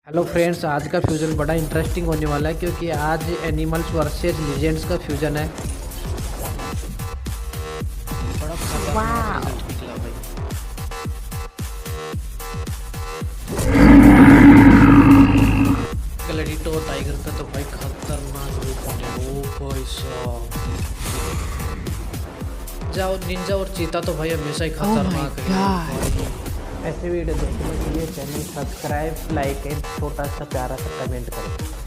Hello friends, आज का fusion बड़ा इंटरेस्टिंग होने वाला है क्योंकि आज एनिमल्स वर्सेस लीजेंड्स का फ्यूजन है। बड़ा खतरनाक वाओ। रिजल्ट निकला भाई। ग्लैडिएटर और टाइगर का तो भाई खतरनाक रूप होने। ओ भाई साहब, जाओ निंजा और चीता तो भाई हमेशा ही Oh my खतरनाक है god. भाई। ऐसे वीडियो देखने के लिए चैनल सब्सक्राइब, लाइक एंड छोटा सा प्यारा सा कमेंट करें।